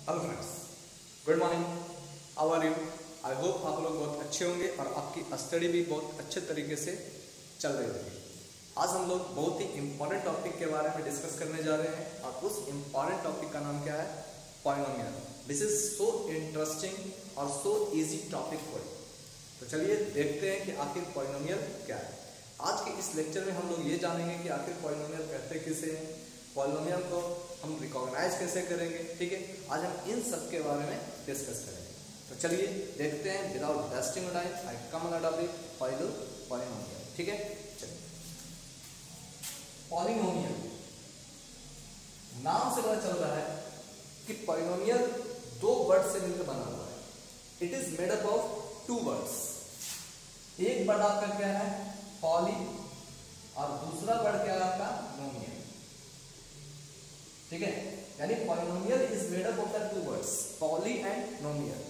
Hello friends, good morning. How are you? I hope आप लोग बहुत अच्छे होंगे और आपकी स्टडी भी बहुत अच्छे तरीके से चल रही होगी। आज हम लोग बहुत ही इंपॉर्टेंट टॉपिक के बारे में डिस्कस करने जा रहे हैं और उस इंपॉर्टेंट टॉपिक का नाम क्या है? Polynomial. This is so interesting और so easy topic for you. तो चलिए देखते हैं कि आखिर पॉलिनोमियल क्या है। आज के इस लेक्चर में हम लोग ये जानेंगे कि आखिर पॉलिनोमियल कहते किसे हैं, पॉलिनोमियल को हम रिकॉग्नाइज कैसे करेंगे। ठीक है, आज हम इन सब के बारे में डिस्कस करेंगे। तो चलिए देखते हैं। Without wasting time I come on topic polynomial. ठीक है, चलिए। पॉलिनोमियल नाम से पता चल रहा है कि पॉलिनोमियल दो वर्ड से मिलकर बना हुआ है। It is made up of two words. एक वर्ड आपका क्या है? पॉली, और दूसरा वर्ड क्या है आपका? नोमियल। ठीक है, यानी polynomial is made up of the two words poly and नोमियल।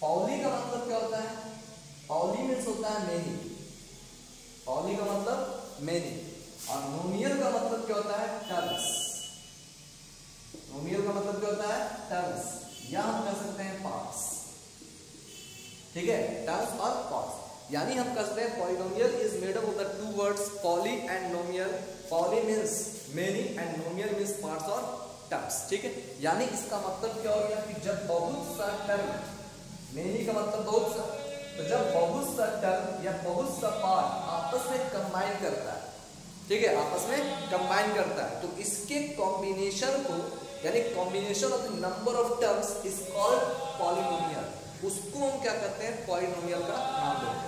Poly का मतलब क्या होता है? पॉली मीन्स होता है मेनी। पॉली का मतलब मेनी, और नोमियल का मतलब क्या होता है? टर्म्स। नोमियल का मतलब क्या होता है? टर्म्स, या हम कह सकते हैं पार्ट्स। ठीक है, टर्म्स और पार्ट्स। यानी हम कह सकते हैं polynomial is made up of the two words poly and नोमियल। Poly means many and नोमियल means parts और टर्म्स। ठीक है, यानी इसका मतलब क्या हो गया कि जब बहुत सा टर्म, मेनी का मतलब बहुत सा, तो जब बहुत सा टर्म या बहुत सा पार्ट आपस में कंबाइन करता है, ठीक है, आपस में कंबाइन करता है, तो इसके कॉम्बिनेशन को, यानी combination of the number of terms is called polynomial. उसको हम क्या कहते हैं? पॉलिनोमियल का नाम देते हैं।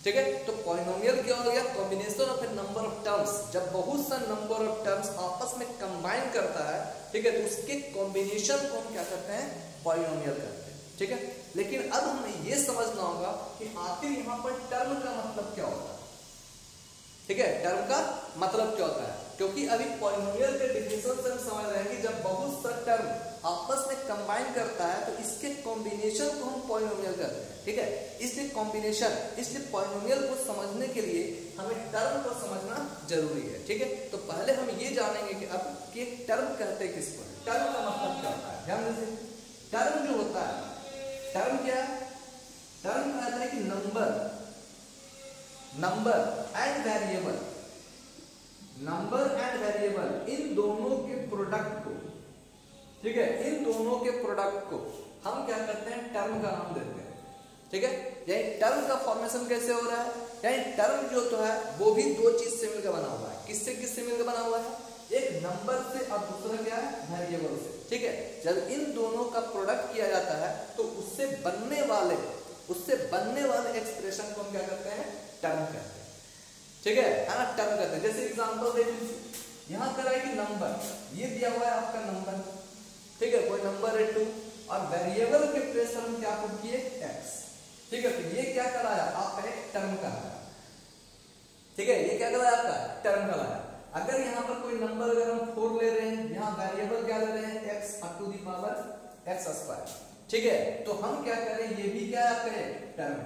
ठीक है, तो पॉलिनोमियल क्या हो गया? Combination of a number of terms. जब बहुत सा नंबर ऑफ टर्म्स आपस में कंबाइन करता है, ठीक है, तो उसके कॉम्बिनेशन को हम क्या कहते हैं? पॉलिनोमियल कहते हैं। ठीक है, लेकिन अब हमें यह समझना होगा कि आखिर यहां पर टर्म का मतलब क्या होता है। ठीक है, टर्म का मतलब क्या होता है, क्योंकि अभी पॉलिनोमियल के डिफिनेशन से हम समझ रहे हैं कि जब बहुत सा टर्म आपस में कंबाइन करता है तो इसके कॉम्बिनेशन को हम पॉलिनोमियल कहते हैं। ठीक है, इसलिए कॉम्बिनेशन, इसलिए पॉलिनोमियल को समझने के लिए हमें टर्म को समझना जरूरी है। ठीक है, तो पहले हम ये जानेंगे कि अब कि टर्म कहते हैं किसको? टर्म का मतलब क्या होता है? ध्यान दीजिए, टर्म जो होता है, टर्म क्या है? टर्म कहता है कि number and variable, number and variable in दोनों के प्रोडक्ट को, ठीक है, इन दोनों के प्रोडक्ट को हम क्या करते हैं? टर्म का नाम देते हैं। ठीक है, यानी टर्म का फॉर्मेशन कैसे हो रहा है? यानी टर्म जो तो है वो भी दो चीज से मिलकर बना हुआ है। किससे किससे मिलकर बना हुआ है? एक नंबर से और दूसरा क्या है? वेरिएबल से। ठीक है, जब इन दोनों का प्रोडक्ट किया जाता है तो उससे बनने वाले एक्सप्रेशन को हम क्या करते हैं? टर्म कहते हैं। ठीक है ना, टर्म कहते हैं। जैसे एग्जांपल दे दीजिए, यहां कह रहा है कि नंबर, ये दिया हुआ है आपका नंबर, ठीक है, कोई नंबर है 2, और वेरिएबल के प्लेस पर हम क्या पुट किए? x। ठीक है, तो ये क्या कराया? आपका एक टर्म कराया। ठीक है, ये क्या कराया? आपका टर्म कराया। अगर यहाँ पर कोई नंबर, अगर हम 4 ले रहे हैं, यहाँ वेरिएबल क्या ले रहे हैं? x to the power x square. ठीक है, तो हम क्या करें? ये भी क्या है? आपका टर्म,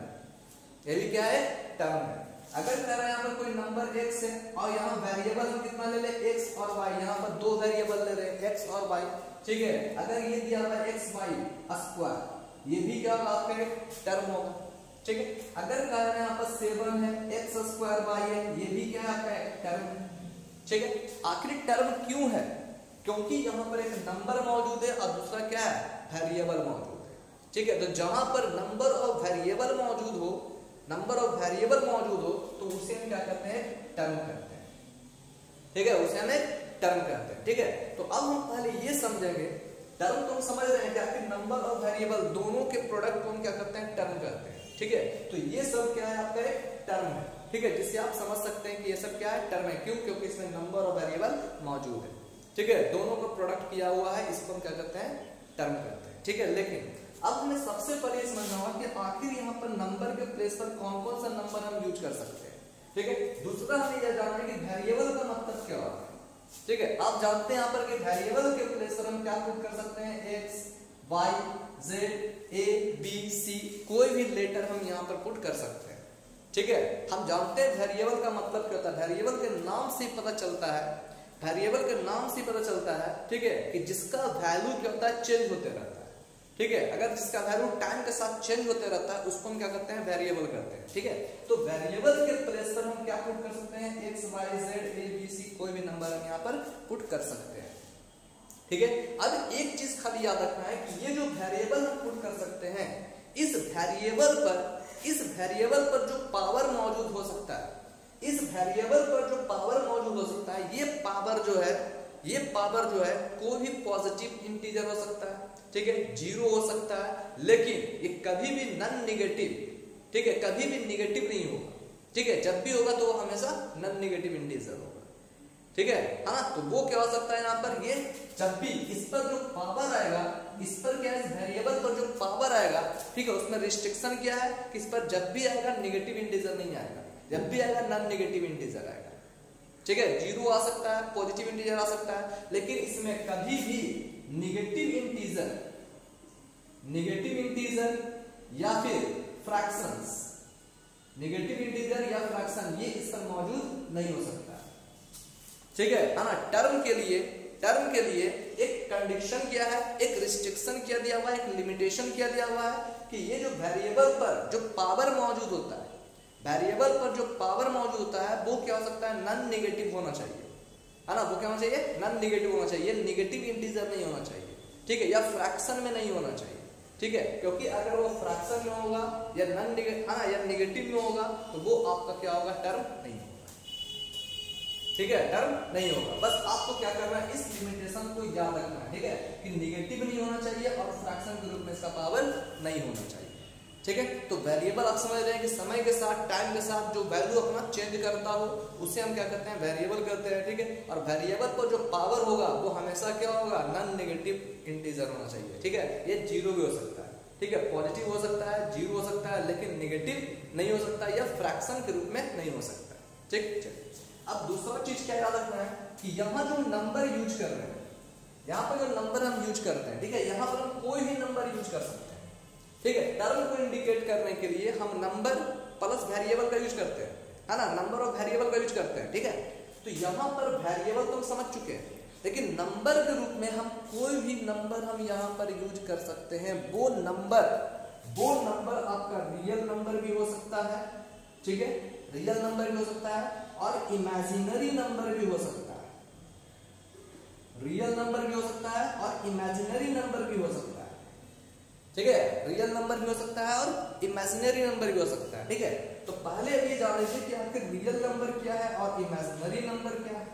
ये भी क्या है? टर्म है। अगर कह रहे हैं यहाँ पर कोई नंबर x है और यहाँ वेरिएबल हम कितना ले ले? x और y। यहाँ पर दो वेरिएबल ले रहे हैं, x और y। ठीक है, अगर ये दिया हुआ है x y स्क्वायर, ये भी क्या होगा? आपका टर्म होगा। ठीक है, अगर कह रहे हैं यहाँ पर 7 है, x स्क्वायर y है, ये भी क्या है? आपका टर्म। ठीक है, आखिर टर्म क्यों है? क्योंकि यहाँ पर एक नंबर मौजूद है और दूसरा क्या है? वेरिएबल मौजूद है। ठीक है, तो जहां पर नंबर और वेरिएबल मौजूद हो, तो उसे हम क्या करते हैं? टर्म करते हैं। ठीक है, उसे हम टर्म करते हैं। ठीक है, तो अब हम पहले ये समझेंगे, टर्म तो हम समझ रहे हैं कि आखिर नंबर और वेरिएबल दोनों के प्रोडक्ट को हम क्या करते हैं? टर्म करते हैं। ठीक है, तो ये सब क्या है? आपका एक टर्म है। ठीक है, जिससे आप समझ सकते हैं कि ये सब क्या है? टर्म है। क्यों? क्योंकि इसमें नंबर और वेरिएबल मौजूद है। ठीक है, दोनों को प्रोडक्ट किया हुआ है, इसको हम क्या करते हैं? टर्म करते हैं। ठीक है, लेकिन अब हमें सबसे पहले ये समझना होगा कि आखिर यहाँ पर नंबर के प्लेस पर कौन कौन सा नंबर हम यूज कर सकते हैं। ठीक है, दूसरा हमें यह जानना है कि वेरिएबल का मतलब क्या होता है। ठीक है, आप जानते हैं यहाँ पर कि वेरिएबल के प्लेस पर हम क्या पुट कर सकते हैं? x, y, z, a, b, c, कोई भी लेटर हम यहाँ पर पुट कर सकते हैं। ठीक है, हम जानते हैं वेरिएबल का मतलब क्या होता है। वेरिएबल के नाम से पता चलता है वेरिएबल के नाम से पता चलता है, ठीक है, कि जिसका वैल्यू क्या होता है, चेंज होते रहता है, ठीक है। अगर जिसका वैल्यू टाइम के साथ चेंज होते रहता है उसको हम क्या करते हैं, वेरिएबल करते हैं, ठीक है। तो वेरिएबल के प्लेस पर हम क्या पुट कर सकते हैं, x y z a b c, कोई भी नंबर हम यहाँ पर पुट कर सकते हैं, ठीक है। अब एक चीज खाली याद रखना है कि ये जो वेरिएबल हम पुट कर सकते हैं, इस वेरिएबल पर जो पावर मौजूद हो सकता है, इस वेरिएबल पर जो पावर मौजूद हो सकता है, ये पावर जो है कोई भी पॉजिटिव इंटीजर हो सकता है, ठीक है, जीरो हो सकता है, लेकिन ये कभी भी नॉन नेगेटिव, ठीक है, कभी भी नेगेटिव नहीं होगा, ठीक है। जब भी होगा तो वो हमेशा नॉन नेगेटिव इंटीजर होगा, ठीक है ना। तो वो क्या हो सकता है यहाँ पर, ये जब भी इस पर जो पावर आएगा, इस पर क्या है, इस वेरिएबल पर जो पावर आएगा, ठीक है, उसमें रिस्ट्रिक्शन क्या है कि इस पर जब भी आएगा नेगेटिव इंटीजर नहीं आएगा, जब भी आएगा नॉन नेगेटिव इंटीजर आएगा, ठीक है। जीरो आ सकता है, पॉजिटिव इंटीजर आ सकता है, लेकिन इसमें कभी भी नेगेटिव इंटीजर या फिर फ्रैक्शंस, नेगेटिव इंटीजर या फ्रैक्शन ये इस पर मौजूद नहीं हो सकता, ठीक है ना। टर्म के लिए एक कंडीशन क्या है, एक रिस्ट्रिक्शन क्या दिया हुआ है, एक लिमिटेशन क्या दिया हुआ है कि ये जो वेरिएबल पर जो पावर मौजूद होता है, वेरिएबल पर जो पावर मौजूद होता है वो क्या हो सकता है, नॉन नेगेटिव होना चाहिए, है ना। वो क्या होना चाहिए, नॉन नेगेटिव होना चाहिए, नेगेटिव इंटीजर नहीं होना चाहिए, ठीक है, या फ्रैक्शन में नहीं होना चाहिए, ठीक है। क्योंकि अगर वो फ्रैक्शन में होगा या या नेगेटिव में होगा तो वो आपका क्या होगा, टर्म नहीं होगा, ठीक है, टर्म नहीं होगा। बस आपको क्या करना है, इस लिमिटेशन को याद रखना है, ठीक है, कि नेगेटिव नहीं होना चाहिए और फ्रैक्शन के रूप में इसका पावर नहीं होना चाहिए, ठीक है। तो वेरिएबल आप समझ रहे हैं कि समय के साथ, टाइम के साथ जो वैल्यू अपना चेंज करता हो उसे हम क्या करते हैं, वेरिएबल करते हैं, ठीक है। और वेरिएबल पर जो पावर होगा वो हमेशा क्या होगा, नॉन नेगेटिव इंटीजर होना चाहिए, ठीक है। ये जीरो भी हो सकता है, ठीक है, पॉजिटिव हो सकता है, जीरो हो सकता है, लेकिन नेगेटिव नहीं हो सकता या फ्रैक्शन के रूप में नहीं हो सकता, ठीक। अब दूसरा चीज क्या याद रखना है कि यहाँ जो नंबर यूज कर रहे हैं, यहाँ पर जो नंबर हम यूज करते हैं, ठीक है, यहाँ पर हम कोई भी नंबर यूज कर सकते हैं, ठीक है। टर्म को इंडिकेट करने के लिए हम नंबर प्लस वेरिएबल का यूज करते हैं, है ना, नंबर और वेरिएबल का यूज करते हैं, ठीक है। तो यहाँ पर वेरिएबल तो हम समझ चुके हैं, लेकिन नंबर के रूप में हम कोई भी नंबर हम यहाँ पर यूज कर सकते हैं। वो नंबर आपका रियल नंबर भी हो सकता है, ठीक है, रियल नंबर भी हो सकता है और इमेजिनरी नंबर भी हो सकता है, रियल नंबर भी हो सकता है और इमेजिनरी नंबर भी हो सकता है, ठीक है, रियल नंबर भी हो सकता है और इमेजिनरी नंबर भी हो सकता है, ठीक है। तो पहले अब ये जान लीजिए कि आपके रियल नंबर क्या है और इमेजिनरी नंबर क्या है,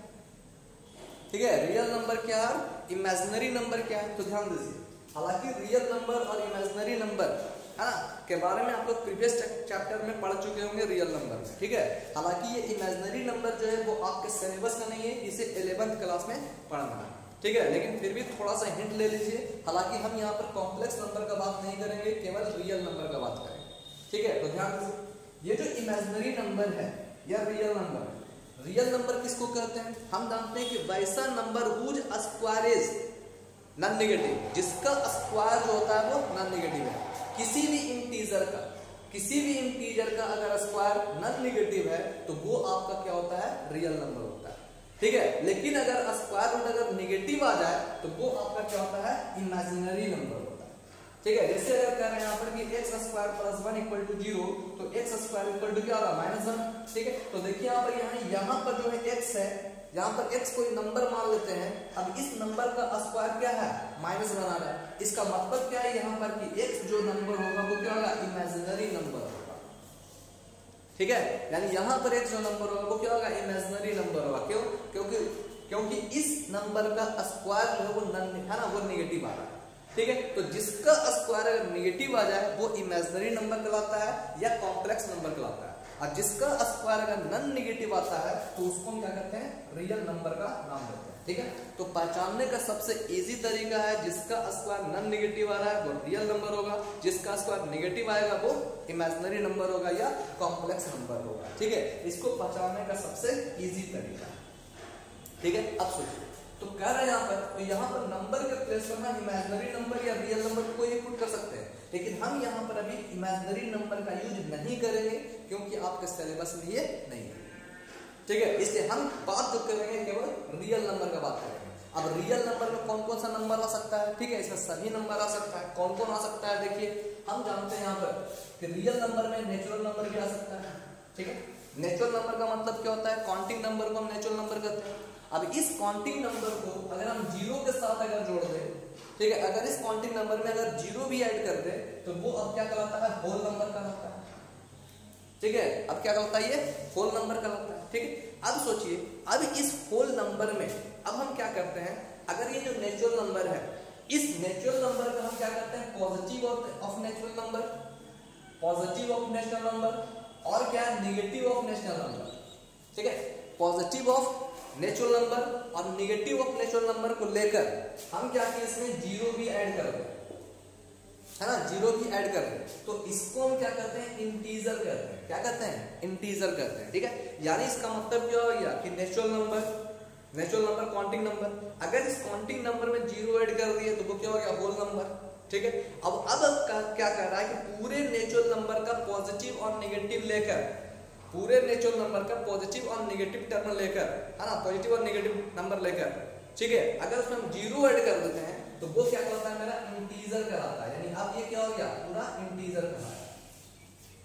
ठीक है, रियल नंबर क्या है और इमेजिनरी नंबर क्या है। तो ध्यान दीजिए, हालांकि रियल नंबर और इमेजिनरी नंबर, है ना, के बारे में आप लोग प्रीवियस चैप्टर में पढ़ चुके होंगे रियल नंबर में, ठीक है। हालांकि ये इमेजिनरी नंबर जो है वो आपके सिलेबस का नहीं है, इसे 11th क्लास में पढ़ना है, ठीक है, लेकिन फिर भी थोड़ा सा हिंट ले लीजिए। हालांकि हम यहाँ पर कॉम्प्लेक्स नंबर का बात नहीं करेंगे, केवल रियल नंबर का बात करेंगे, ठीक है। तो ध्यान दीजिए, ये जो इमेजिनरी नंबर है या रियल नंबर है, रियल नंबर किसको कहते हैं, हम जानते हैं कि वैसा number whose square is non negative, जिसका स्क्वायर जो होता है वो नॉन नेगेटिव है। किसी भी इंटीजर का अगर स्क्वायर नॉन नेगेटिव है तो वो आपका क्या होता है, रियल नंबर होता है, ठीक है। लेकिन अगर स्क्वायर रूट अगर नेगेटिव आ जाए तो वो आपका क्या होता है, इमेजिनरी नंबर होता है, ठीक है। जैसे अगर कह रहे हैं यहाँ पर कि x square plus 1 equal to 0, तो एक्स स्क्वायर इक्वल टू क्या होगा, -1, ठीक है। तो देखिए यहाँ पर यहाँ पर जो है एक्स है, यहाँ पर x कोई नंबर मान लेते हैं। अब इस नंबर का स्क्वायर क्या है, -1 आ रहा है। इसका मतलब क्या है यहाँ पर कि x जो नंबर होगा वो क्या होगा, इमेजिनरी नंबर होगा, ठीक है। यानी यहाँ पर x जो नंबर होगा वो क्या होगा, इमेजिनरी नंबर होगा। क्यों, क्योंकि इस नंबर का स्क्वायर जो है वो है ना, वो नेगेटिव आ रहा है, ठीक है। तो जिसका स्क्वायर अगर नेगेटिव आ जाए वो इमेजिनरी नंबर कहलाता है या कॉम्प्लेक्स नंबर कहलाता है, और जिसका स्क्वायर अगर नॉन नेगेटिव आता है तो उसको हम क्या कहते हैं, रियल नंबर का नाम देते हैं, ठीक है। तो पहचानने का सबसे इजी तरीका है, जिसका स्क्वायर नॉन नेगेटिव आ रहा है वो रियल नंबर होगा, जिसका स्क्वायर नेगेटिव आएगा वो इमेजिनरी नंबर होगा या कॉम्प्लेक्स नंबर होगा, ठीक है। इसको पहचानने का सबसे इजी तरीका, ठीक है। अब सोचिए, तो कह रहे हैं यहाँ पर नंबर के प्लेस पर हम इमेजिनरी नंबर या रियल नंबर कोई भी पुट कर सकते हैं, लेकिन हम यहाँ पर अभी इमेजिनरी नंबर का यूज नहीं करेंगे क्योंकि आपके सिलेबस में ये नहीं है, ठीक है, इसलिए हम बात जो करेंगे केवल रियल नंबर का बात करेंगे। अब रियल नंबर में कौन कौन सा नंबर आ सकता है, ठीक है, इसमें सभी नंबर आ सकता है। कौन कौन आ सकता है, देखिए हम जानते हैं यहाँ पर कि रियल नंबर में नेचुरल नंबर भी आ सकता है, ठीक है। नेचुरल नंबर का मतलब क्या होता है, काउंटिंग नंबर को हम नेचुरल नंबर कहते हैं। अब इस काउंटिंग नंबर को अगर हम जीरो के साथ अगर जोड़ दें, ठीक है, अगर इस काउंटिंग नंबर में अगर जीरो भी ऐड कर दे तो वो अब क्या कहलाता है, होल नंबर कहलाता है, ठीक है। अब क्या कहलाता है, ये होल नंबर कहलाता है, ठीक है। अब सोचिए, अब इस होल नंबर में अब हम क्या करते हैं, अगर ये जो नेचुरल नंबर है, इस नेचुरल नंबर का हम क्या करते हैं, positive of natural number, positive of natural number, और क्या है, निगेटिव ऑफ नेचुरल नंबर, ठीक है। पॉजिटिव ऑफ नेचुरल नंबर और निगेटिव ऑफ नेचुरल नंबर को लेकर हम क्या किए, इसमें जीरो भी ऐड कर दें, है ना, जीरो भी ऐड कर दें, तो इसको हम क्या करते हैं, इंटीजर कहते हैं। क्या कहते हैं, इंटीजर कहते हैं, ठीक है। यानी इसका मतलब क्या हो गया कि नेचुरल नंबर काउंटिंग नंबर, अगर इस काउंटिंग नंबर में जीरो ऐड कर दिए तो वो क्या हो गया, होल नंबर, ठीक है। अब क्या कर रहा है कि पूरे नेचुरल नंबर का पॉजिटिव और नेगेटिव लेकर, पूरे नेचुरल नंबर का पॉजिटिव और नेगेटिव टर्म लेकर, है ना, पॉजिटिव और नेगेटिव नंबर लेकर, ठीक है, अगर उसमें हम जीरो ऐड कर देते हैं तो वो क्या कहलाता है, मेरा इंटीजर कहलाता है। यानी अब ये क्या हो गया, पूरा इंटीजर कहलाया,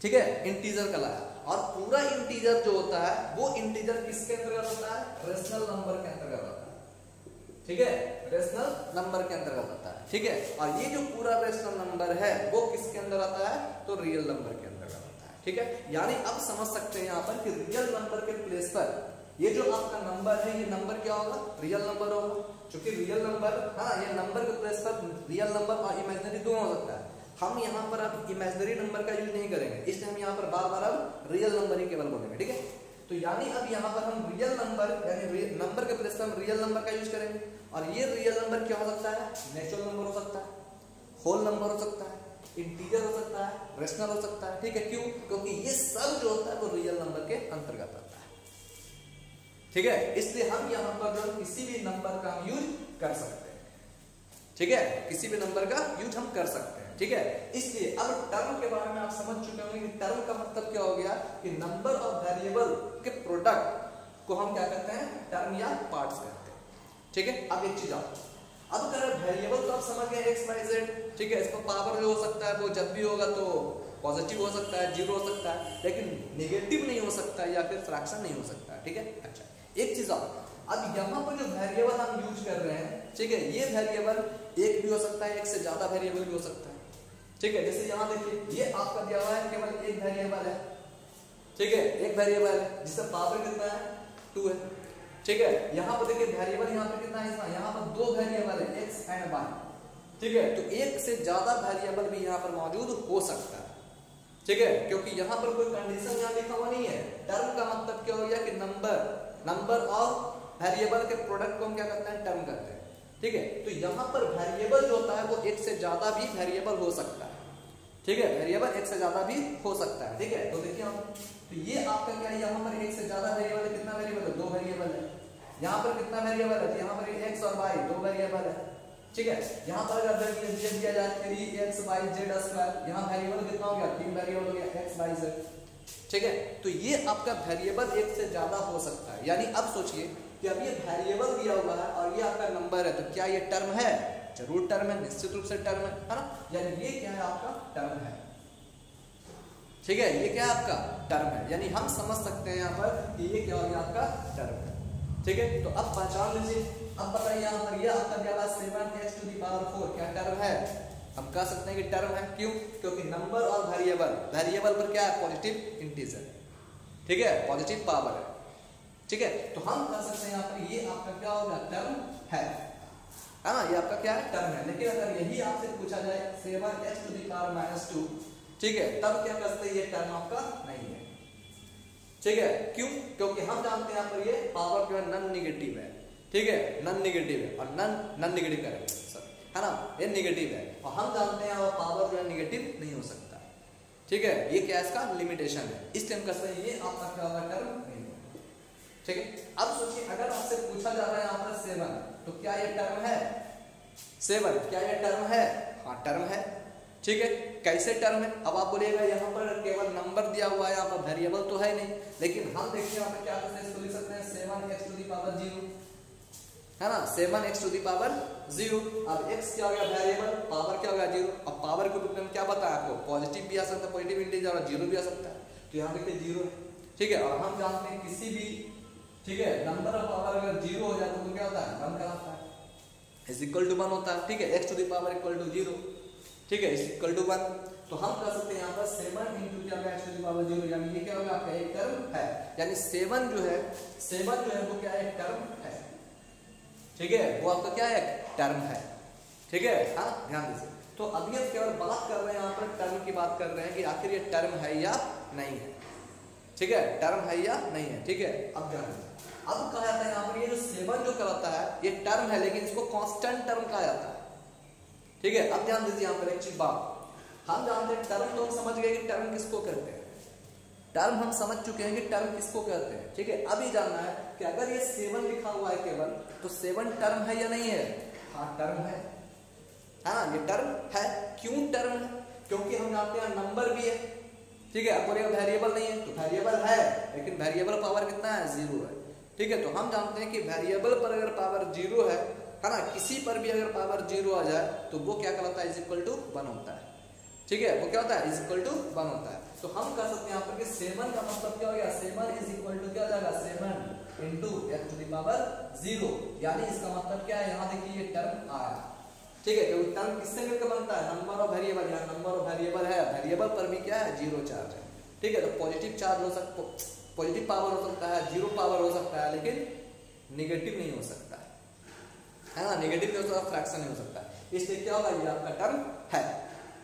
ठीक है, इंटीजर कहलाया। और पूरा इंटीजर जो होता है वो इंटीजर किसके अंतर्गत होता है, रेशनल नंबर के अंतर्गत होता है, ठीक है, रेशनल नंबर के अंतर्गत होता है, ठीक है। और ये जो पूरा रेशनल नंबर है वो किसके अंदर आता है, तो रियल नंबर के अंतर्गत होता है, ठीक है। यानी अब समझ सकते हैं यहाँ पर कि रियल नंबर के प्लेस पर ये जो आपका नंबर है, ये नंबर क्या होगा, रियल नंबर होगा, क्योंकि रियल नंबर, हाँ, ये नंबर के प्लेस पर रियल नंबर और इमेजिनरी दोनों हो सकता है। हम यहाँ पर अब इमेजिनरी नंबर का यूज नहीं करेंगे, इसलिए हम यहाँ पर बार बार अब रियल नंबर ही केवल बोलेंगे, ठीक है। तो यानी अब यहाँ पर हम रियल नंबर, यानी नंबर के प्लेस पर हम रियल नंबर का यूज करेंगे। और ये रियल नंबर क्या हो सकता है, नेचुरल नंबर हो सकता है, होल नंबर हो सकता है, इंटीजर हो सकता है, रेशनल हो सकता है, ठीक है। क्यों, क्योंकि ये सब जो होता है वो रियल नंबर के अंतर्गत आता है, ठीक है। इसलिए हम यहाँ पर जो किसी भी नंबर का हम यूज कर सकते हैं, ठीक है, किसी भी नंबर का यूज हम कर सकते हैं, ठीक है। इसलिए अब टर्म के बारे में आप समझ चुके होंगे कि टर्म का मतलब क्या हो गया, कि नंबर और वेरिएबल के प्रोडक्ट को हम क्या कहते हैं, टर्म या पार्ट्स कहते हैं, ठीक है। अब एक चीज अब अगर वेरिएबल तो आप समझ गए एक्स वाई जेड, ठीक है, इसका पावर जो हो सकता है वो जब भी होगा तो पॉजिटिव हो सकता है, जीरो हो सकता है, लेकिन नेगेटिव नहीं हो सकता है या फिर फ्रैक्शन नहीं हो सकता है, ठीक है। अच्छा, एक चीज अब यहाँ पर जो वेरिएबल हम यूज कर रहे हैं, ठीक है, ये वेरिएबल एक भी हो सकता है, एक से ज्यादा वेरिएबल भी हो सकता है, ठीक है। जैसे यहाँ देखिए, ये आपका दिया हुआ है केवल एक वेरिएबल है, ठीक है, एक वेरिएबल है जिसका पावर कितना है, 2 है, ठीक है। यहाँ पर देखिए वेरिएबल यहाँ पे कितना है, यहाँ पर 2 वेरिएबल है, एक्स एंड वाई, ठीक है। तो एक से ज्यादा वेरिएबल भी यहाँ पर मौजूद हो सकता है, ठीक है, क्योंकि यहाँ पर कोई कंडीशन यहाँ लिखा हुआ नहीं है। टर्म का मतलब क्या हो गया कि नंबर और वेरिएबल के प्रोडक्ट को हम क्या करते हैं, टर्म करते हैं, ठीक है। तो यहाँ पर वेरिएबल जो होता है वो एक से ज्यादा भी वेरिएबल हो सकता है, ठीक है, वेरिएबल एक से ज्यादा भी हो सकता है, ठीक है। तो देखिए हम, तो ये आपका क्या है, यहाँ पर एक से ज्यादा वेरिएबल है, कितना वेरिएबल है, 2 वेरिएबल है। यहाँ पर कितना वेरिएबल है, यहाँ पर एक्स और वाई 2 वेरिएबल है, ठीक है। यहाँ पर अगर दिया जाए 3xyz², यहाँ वेरिएबल कितना हो गया, 3 वेरिएबल हो गया, एक्स वाई जेड, ठीक है। तो ये आपका वेरिएबल एक से ज्यादा हो सकता है। यानी अब सोचिए कि अब ये वेरिएबल दिया हुआ है और ये आपका नंबर है, तो क्या ये टर्म है, जरूर टर्म है, निश्चित रूप से टर्म है ना। यानी ये क्या है, आपका टर्म है, ठीक है, ये क्या है, आपका टर्म है। यानी हम समझ सकते हैं यहाँ पर कि ये क्या हो गया, आपका टर्म है, ठीक है। तो अब पहचान लीजिए। अब बताइए यहाँ पर ये आपका दिया हुआ 7x⁴ क्या टर्म है, हम कह सकते हैं कि टर्म है। क्यों, क्योंकि नंबर और वेरिएबल पर क्या है, पॉजिटिव इंटीजर, ठीक है, पॉजिटिव पावर है, ठीक है। तो हम कह सकते हैं यहाँ पर ये आपका क्या होगा, टर्म है ना, ये आपका क्या है, टर्म है। लेकिन अगर यही आपसे पूछा जाए 7x⁻², ठीक है, तब क्या कर सकते हैं, ये टर्म आपका नहीं है, ठीक है। क्यों, क्योंकि हम जानते हैं यहाँ पर ये पावर जो है नॉन नेगेटिव है, ठीक है, नॉन नेगेटिव है, और नॉन नेगेटिव करेंगे सर, है ना, ये नेगेटिव है, और हम जानते हैं वो पावर जो है नेगेटिव नहीं हो सकता, ठीक है। ये क्या इसका लिमिटेशन है, इसलिए हम कहते हैं ये आपका क्या होगा, टर्म नहीं होगा, ठीक है। अब सोचिए अगर आपसे पूछा जा रहा है यहाँ पर 7, तो क्या ये टर्म है, 7 क्या ये टर्म है, हाँ टर्म है, ठीक है, कैसे टर्म है? अब आप बोलिएगा यहाँ पर केवल नंबर दिया हुआ है, यहाँ पर वेरिएबल तो है नहीं, लेकिन हम देखिए यहाँ पर क्या करते हैं, इसको लिख सकते हैं 7x टू द पावर 0, है ना, 7x टू द पावर 0। अब x क्या हो गया वेरिएबल, पावर क्या हो गया 0। अब पावर के रूप में क्या बताया आपको, पॉजिटिव भी आ सकता है, पॉजिटिव इंटीजर और 0 भी आ सकता है, तो यहाँ देखिए 0 है, ठीक है। और हम जानते हैं किसी भी, ठीक है, नंबर ऑफ पावर अगर 0 हो जाए तो क्या होता है, 1 कहलाता है, इज इक्वल टू 1 होता है, ठीक है, x to the power equal to 0, ठीक है, इज इक्वल टू 1। तो हम कर सकते हैं यहाँ पर 7 इंटू क्या होगा x टू द पावर 0, यानी ये क्या होगा आपका एक टर्म है, यानी 7 जो है वो क्या है, एक टर्म है, ठीक है, वो आपका क्या है, एक टर्म है, ठीक है। हाँ, ध्यान दीजिए। तो अभी हम केवल बात कर रहे हैं यहाँ पर टर्म की बात कर रहे हैं कि आखिर ये टर्म है या नहीं है, ठीक है, टर्म है या नहीं है, ठीक है। अब ध्यान दीजिए, अब कहा जाता है यहाँ पर ये जो 7 जो कहलाता है ये टर्म है, लेकिन इसको कांस्टेंट टर्म कहा जाता है, ठीक है। अब ध्यान दीजिए यहाँ पर एक चीज बात, हम जानते हैं टर्म तो हम समझ गए कि टर्म किसको कहते हैं, टर्म हम समझ चुके हैं कि टर्म किसको कहते हैं, ठीक है। अब ये जानना है कि अगर ये 7 लिखा हुआ है केवल, तो 7 टर्म है या नहीं है? हाँ, टर्म है, हाँ, ये टर्म है। क्यों टर्म है? क्योंकि हम जानते हैं नंबर भी है, ठीक है। अब बोलिए वेरिएबल नहीं है, तो वेरिएबल है, लेकिन वेरिएबल पावर कितना है, 0 है, ठीक है। तो हम जानते हैं कि वेरिएबल पर अगर पावर 0 है ना, किसी पर भी अगर पावर 0 आ जाए तो वो क्या कहलाता है, इज इक्वल टू 1 होता है, ठीक है, वो क्या होता है, इज इक्वल टू 1 होता है। तो हम कह सकते हैं यहाँ पर कि 7 का मतलब क्या हो गया, 7 इज इक्वल टू क्या हो जाएगा, 7 into x to the power 0, यानी इसका मतलब क्या है, यहाँ देखिए ये टर्म आया, ठीक है। क्योंकि टर्म किससे मिलकर बनता है, नंबर ऑफ वेरिएबल, यहाँ नंबर ऑफ वेरिएबल है, वेरिएबल पर भी क्या है, 0 चार्ज है, ठीक है। तो पॉजिटिव चार्ज हो सकता, पॉजिटिव पावर हो सकता है, 0 पावर हो सकता है, लेकिन निगेटिव नहीं हो सकता है ना, निगेटिव नहीं हो सकता, फ्रैक्शन नहीं हो सकता, इसलिए क्या होगा, ये आपका टर्म है,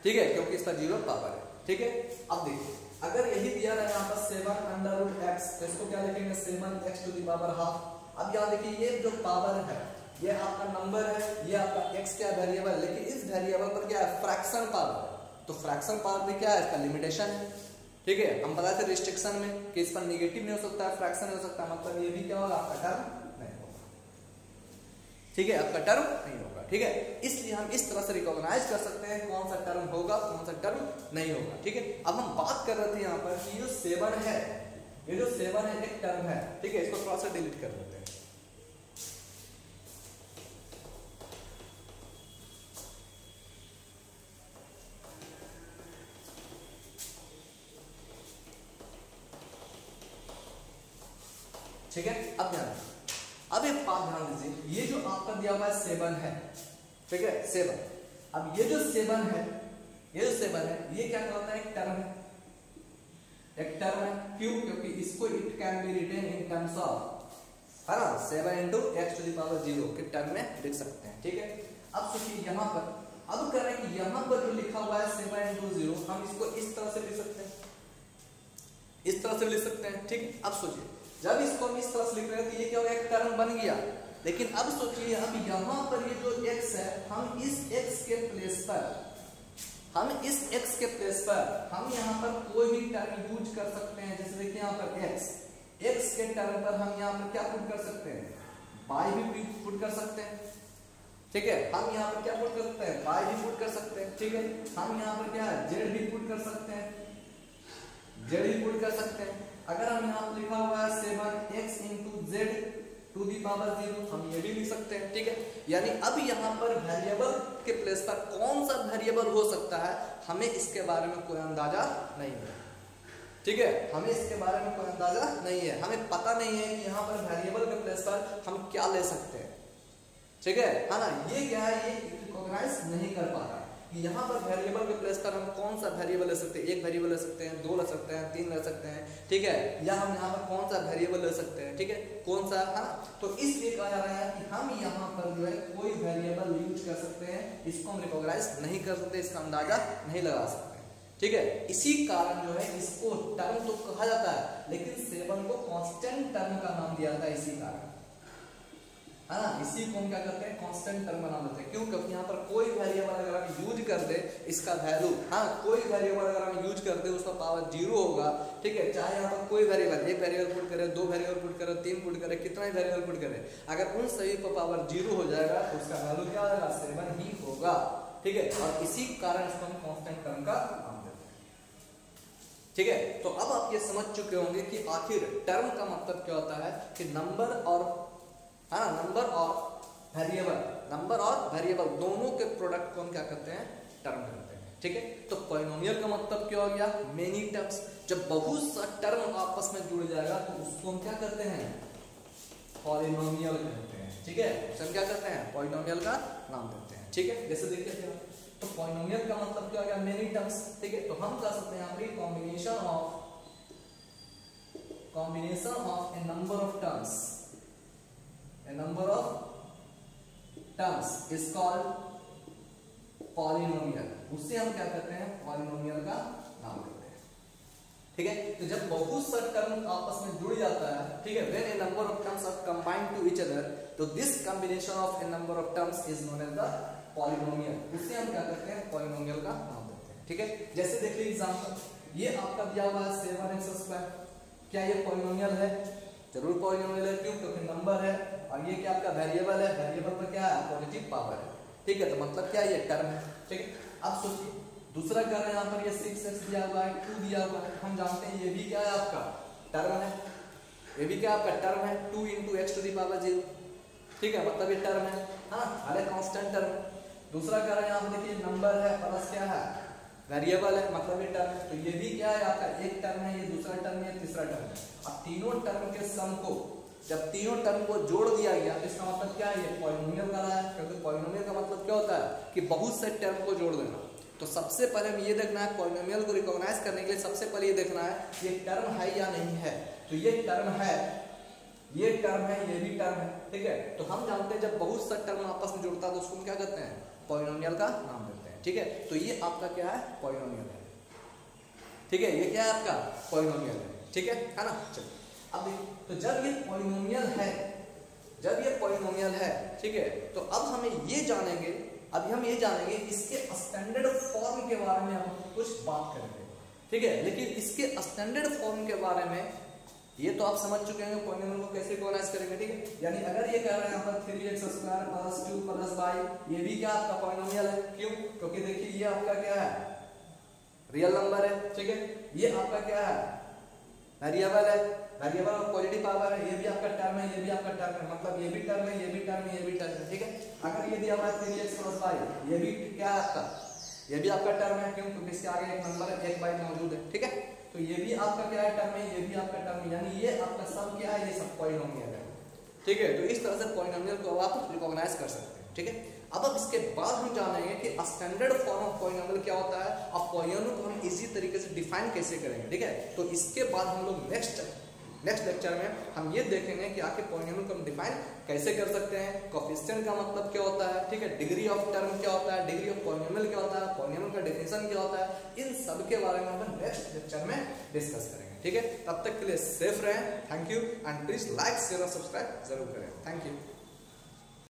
ठीक है, क्योंकि इसका 0 पावर है, ठीक है। अब देखिए, अगर यही दिया रहा है यहाँ पर 7 अंडर रूट x, तो इसको क्या लिखेंगे, 7x to the power half. अब यहाँ देखिए ये जो पावर है ये आपका नंबर है, ये आपका x क्या वेरिएबल, लेकिन इस वेरिएबल पर क्या है, फ्रैक्शन पावर, तो फ्रैक्शन पावर में क्या है, इसका लिमिटेशन है, ठीक है। हम बताए थे रिस्ट्रिक्शन में कि इस पर निगेटिव नहीं हो सकता है, फ्रैक्शन नहीं हो सकता, मतलब ये भी क्या होगा, आपका टर्म नहीं होगा, ठीक है, आपका टर्म नहीं होगा, ठीक है। इसलिए हम इस तरह से रिकॉग्नाइज कर सकते हैं कौन सा टर्म होगा, कौन सा टर्म नहीं होगा, ठीक है। अब हम बात कर रहे थे यहाँ पर कि जो 7 है, ये जो 7 है एक टर्म है, ठीक है, इसको थोड़ा सा डिलीट कर देते हैं, ठीक है। अब ध्यान, अब एक बात ध्यान दीजिए, ये जो आपका दिया हुआ है 7 है, ठीक है, 7। अब ये जो 7 है, ये जो 7 है, ये क्या कहलाता है, एक टर्म है, एक टर्म है। क्यों? क्योंकि इसको it can be written in terms of, है ना, 7 into x to the power 0 के टर्म में लिख सकते हैं, ठीक है। अब सोचिए यहाँ पर, अब कर रहे हैं कि यहाँ पर जो लिखा हुआ है 7 इंटू 0, हम इसको इस तरह से लिख सकते हैं, इस तरह से लिख सकते हैं, ठीक। अब सोचिए, जब इसको हम इस तरह से लिख रहे हैं तो ये क्या होगा, एक टर्म बन गया, लेकिन अब सोचिए, अब यहाँ पर ये जो x है, हम इस x के प्लेस पर, हम इस x के प्लेस पर हम यहाँ पर कोई भी टर्म यूज कर सकते हैं, जैसे देखिए यहाँ पर x के टर्म पर हम यहाँ पर क्या पुट कर सकते हैं, y भी पुट कर सकते हैं, ठीक है। हम यहाँ पर क्या पुट कर सकते हैं, y भी पुट कर सकते हैं, ठीक है। हम यहाँ पर क्या है, z भी पुट कर सकते हैं, z भी पुट कर सकते हैं। अगर हम यहाँ पर लिखा हुआ है 7x into z to the power 0, हम ये भी लिख सकते हैं, ठीक है। यानी अब यहाँ पर वेरिएबल के प्लेस पर कौन सा वेरिएबल हो सकता है, हमें इसके बारे में कोई अंदाजा नहीं है, ठीक है, हमें इसके बारे में कोई अंदाजा नहीं है, हमें पता नहीं है कि यहाँ पर वेरिएबल के प्लेस पर हम क्या ले सकते हैं, ठीक है ना। ये क्या है, ये रिकॉग्नाइज नहीं कर पाता कि यहाँ पर वेरिएबल के प्लेस पर हम कौन सा वेरिएबल ले सकते हैं, एक वेरिएबल ले सकते हैं, 2 ले सकते हैं, 3 ले सकते हैं, ठीक है, या हम यहाँ पर कौन सा वेरिएबल ले सकते हैं, ठीक है, कौन सा, है ना। तो इसलिए कहा जा रहा है कि हम यहाँ पर जो है कोई वेरिएबल यूज कर सकते हैं, इसको हम रिकॉग्नाइज नहीं कर सकते, इसका अंदाजा नहीं लगा सकते, ठीक है। इसी कारण जो है इसको टर्म तो कहा जाता है, लेकिन 7 को कांस्टेंट टर्म का नाम दिया जाता है, इसी कारण, है ना, इसी को हम क्या करते हैं, कांस्टेंट टर्म बना देते हैं। क्यों? क्योंकि यहाँ पर कोई वेरिएबल अगर हम यूज कर दे, इसका वैल्यू, हाँ, कोई वेरिएबल अगर हम यूज कर दे उसका पावर 0 होगा, ठीक है। चाहे यहाँ पर कोई वेरिएबल, एक वेरिएबल पुट करे, 2 वेरिएबल पुट करे, 3 पुट करे, कितना ही वेरिएबल पुट करे, अगर उन सभी पर पावर 0 हो जाएगा तो उसका वैल्यू क्या होगा, 7 ही होगा, ठीक है, और इसी कारण इसको हम कांस्टेंट टर्म का नाम देते हैं। ठीक है, तो अब आप ये समझ चुके होंगे कि आखिर टर्म का मतलब क्या होता है कि नंबर और वेरिएबल दोनों के प्रोडक्ट को हम क्या करते हैं, टर्म करते हैं। ठीक है, तो पॉलिनोमियल का मतलब क्या हो गया, मेनी टर्म्स। जब बहुत सा टर्म आपस में जुड़ जाएगा तो उसको हम क्या करते हैं, पॉलिनोमियल कहते हैं। ठीक है, तो हम क्या करते हैं, पॉलिनोमियल का नाम देते हैं। ठीक है, जैसे देखिए तो पॉलिनोमियल का मतलब क्या हो गया, मेनी टर्म्स। ठीक है, तो हम कह सकते हैं यहाँ पे combination of a number of terms, is called polynomial. उससे हम क्या करते हैं, पॉलिनोमियल का नाम देते हैं। ठीक है, तो जब बहुत सा टर्म आपस में जुड़ जाता है, ठीक है, when a number of terms are combined to each other, तो this combination of a number of terms is known as the polynomial. उससे हम क्या करते हैं, पॉलिनोमियल का नाम देते हैं। ठीक है, जैसे देखिए एग्जांपल, ये आपका दिया हुआ है 7x²। क्या ये पॉलिनोमियल है, जरूर पॉलिनोमियल है। क्यों, क्योंकि नंबर है, और ये क्या आपका वेरिएबल है, वेरिएबल पर क्या है, पॉजिटिव पावर है। ठीक है, तो मतलब क्या, ये टर्म है। ठीक है, अब सोचिए दूसरा कर रहे हैं, यहाँ पर ये 6x दिया हुआ है, 2 दिया हुआ है, हम जानते हैं ये भी क्या है, आपका टर्म है। ये भी क्या आपका टर्म है, 2 × x⁴। ठीक है, मतलब ये टर्म है, हाँ, अरे कांस्टेंट टर्म। दूसरा कर रहे हैं, यहाँ पर देखिए नंबर है प्लस क्या है, वेरिएबल है, मतलब ये टर्म है। तो ये भी क्या है आपका, एक टर्म है, ये दूसरा टर्म है, तीसरा टर्म है। अब तीनों टर्म के सम को, जब तीनों टर्म को जोड़ दिया गया तो इसका मतलब क्या है, ये पॉलिनोमियल का रहा है। क्योंकि पॉलिनोमियल का मतलब क्या होता है कि बहुत से टर्म को जोड़ देना। तो सबसे पहले हमें ये देखना है, पॉलिनोमियल को रिकॉग्नाइज करने के लिए सबसे पहले ये देखना है ये टर्म है या नहीं है। तो ये टर्म है, ये टर्म है, ये भी टर्म है। ठीक है, तो हम जानते हैं जब बहुत सा टर्म आपस में जुड़ता है तो उसको हम क्या करते हैं, पॉलिनोमियल का नाम देते हैं। ठीक है, तो ये आपका क्या है, पॉलिनोमियल है। ठीक है, ये क्या है आपका, पॉलिनोमियल है। ठीक है ना। चलिए अब देखिए, तो जब ये पॉलिनोमियल है, ठीक है, तो अब हमें ये जानेंगे, इसके स्टैंडर्ड फॉर्म के बारे में हम कुछ बात करेंगे। ठीक है, लेकिन इसके स्टैंडर्ड फॉर्म के बारे में ये तो आप समझ चुके हैं पॉलिनोमियल को कैसे रिकॉग्नाइज करेंगे। ठीक है, यानी अगर ये कह रहे हैं यहाँ पर 3x² + 2 + y, ये भी क्या आपका पॉलिनोमियल है। क्यों, क्योंकि देखिए ये आपका क्या है, रियल नंबर है। ठीक है, ये आपका क्या है, वेरिएबल है, वेरिएबल और पॉजिटिव पावर है। ये भी आपका टर्म है, ये भी आपका टर्म है, मतलब ये भी टर्म है, ये भी टर्म है, ये भी टर्म है। ठीक है, अगर ये दिया हुआ है 3x + y, ये भी क्या है आपका, ये भी आपका टर्म है। क्यों, क्योंकि इसके आगे एक नंबर है, एक बाई मौजूद है। ठीक है, तो ये भी आपका क्या है, टर्म है, ये भी आपका टर्म है, यानी ये आपका सब क्या है, ये सब पॉलिनोमियल है। ठीक है, तो इस तरह से पॉलिनोमियल को आप रिकॉग्नाइज कर सकते हैं। ठीक है, अब इसके बाद हम जानेंगे कि स्टैंडर्ड फॉर्म ऑफ पॉलिनोमियल क्या होता है और पॉलिनोमियल को हम इजी तरीके से डिफाइन कैसे करेंगे। ठीक है, तो इसके बाद हम लोग नेक्स्ट लेक्चर में हम ये देखेंगे कि आखिर पॉलिनोमियल को हम डिफाइन कैसे कर सकते हैं, कोएफिशिएंट का मतलब क्या होता है। ठीक है, डिग्री ऑफ टर्म क्या होता है, डिग्री ऑफ पॉलिनोमियल क्या होता है, पॉलिनोमियल का डेफिनेशन क्या होता है, इन सब के बारे में हम नेक्स्ट लेक्चर में डिस्कस करेंगे। ठीक है, तब तक के लिए सेफ रहें। Thank you, and please like, share और सब्सक्राइब जरूर करें। Thank you.